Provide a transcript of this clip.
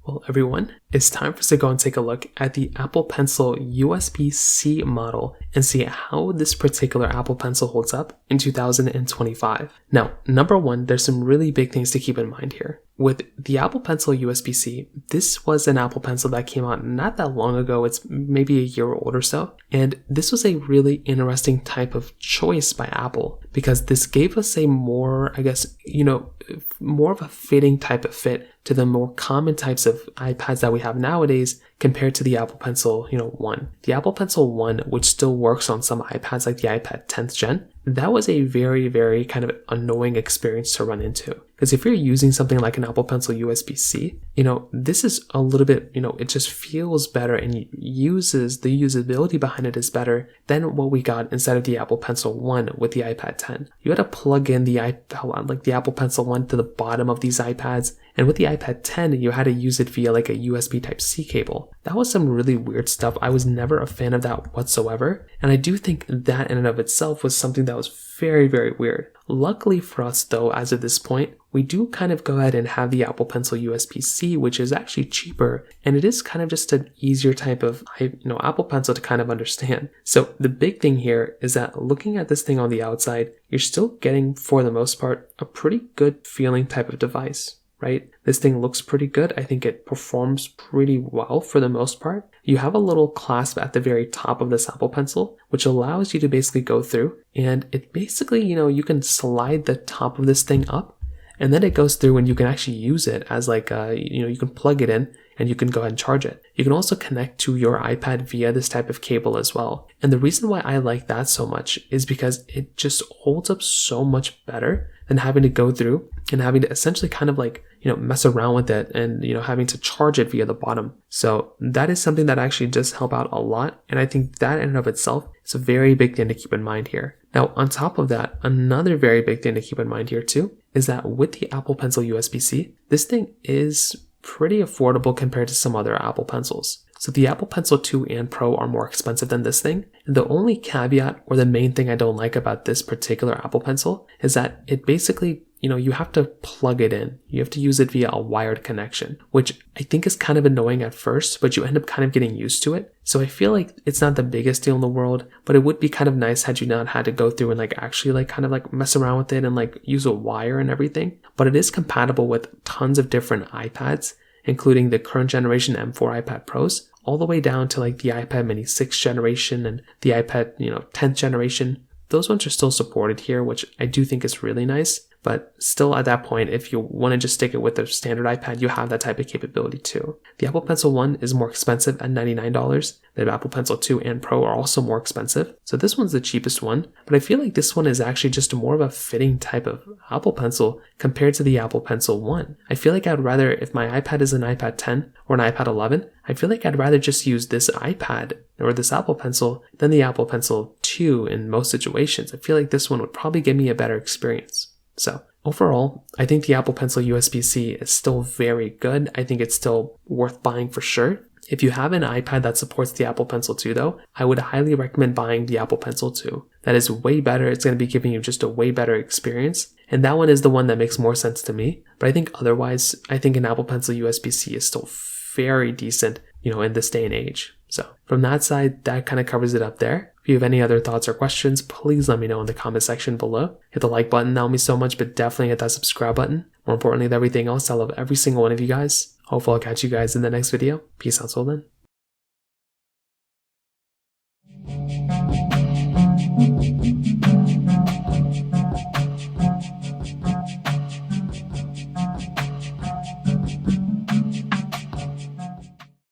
Well, everyone, it's time for us to go and take a look at the Apple Pencil USB-C model and see how this particular Apple Pencil holds up in 2025. Now, number one, there's some really big things to keep in mind here. With the Apple Pencil USB-C, this was an Apple Pencil that came out not that long ago. It's maybe a year old or so. And this was a really interesting type of choice by Apple because this gave us a more, more of a fitting type of fit to the more common types of iPads that we have nowadays compared to the Apple Pencil, 1. The Apple Pencil 1, which still works on some iPads like the iPad 10th gen, that was a very, very kind of annoying experience to run into. Because if you're using something like an Apple Pencil USB-C, this is a little bit, it just feels better and the usability behind it is better than what we got instead of the Apple Pencil 1 with the iPad 10. You had to plug in the Apple Pencil 1 to the bottom of these iPads, and with the iPad 10, you had to use it via like a USB Type-C cable. That was some really weird stuff. I was never a fan of that whatsoever, and I do think that in and of itself was something that was very, very weird. Luckily for us though, as of this point, we do kind of go ahead and have the Apple Pencil USB-C, which is actually cheaper, and it is kind of just an easier type of Apple Pencil to kind of understand. So the big thing here is that looking at this thing on the outside, you're still getting, for the most part, a pretty good feeling type of device, right? This thing looks pretty good. I think it performs pretty well for the most part. You have a little clasp at the very top of this Apple Pencil, which allows you to basically go through, and it basically, you can slide the top of this thing up, and then it goes through and you can actually use it as like, you can plug it in and you can go ahead and charge it. You can also connect to your iPad via this type of cable as well. And the reason why I like that so much is because it just holds up so much better than having to go through and having to essentially kind of like, mess around with it and, having to charge it via the bottom. So that is something that actually does help out a lot. And I think that in and of itself is a very big thing to keep in mind here. Now, on top of that, another very big thing to keep in mind here too, is that with the Apple Pencil USB-C, this thing is pretty affordable compared to some other Apple Pencils. So the Apple Pencil 2 and Pro are more expensive than this thing. And the only caveat or the main thing I don't like about this particular Apple Pencil is that it basically, you have to plug it in. You have to use it via a wired connection, which I think is kind of annoying at first, but you end up kind of getting used to it. So I feel like it's not the biggest deal in the world, but it would be kind of nice had you not had to go through and actually kind of mess around with it and use a wire and everything. But it is compatible with tons of different iPads, including the current generation M4 iPad Pros, all the way down to the iPad mini 6th generation and the iPad, 10th generation. Those ones are still supported here, which I do think is really nice. But still at that point, if you want to just stick it with the standard iPad, you have that type of capability too. The Apple Pencil 1 is more expensive at $99. The Apple Pencil 2 and Pro are also more expensive. So this one's the cheapest one, but I feel like this one is actually just more of a fitting type of Apple Pencil compared to the Apple Pencil 1. I feel like I'd rather, if my iPad is an iPad 10 or an iPad 11, I feel like I'd rather just use this iPad or this Apple Pencil than the Apple Pencil 2 in most situations. I feel like this one would probably give me a better experience. So overall, I think the Apple Pencil USB-C is still very good. I think it's still worth buying for sure. If you have an iPad that supports the Apple Pencil 2 though, I would highly recommend buying the Apple Pencil 2. That is way better. It's going to be giving you just a way better experience. And that one is the one that makes more sense to me. But I think otherwise, I think an Apple Pencil USB-C is still very decent, in this day and age. So from that side, that kind of covers it up there. If you have any other thoughts or questions, please let me know in the comment section below. Hit the like button, that would mean so much, but definitely hit that subscribe button. More importantly than everything else, I love every single one of you guys. Hopefully I'll catch you guys in the next video. Peace out till then.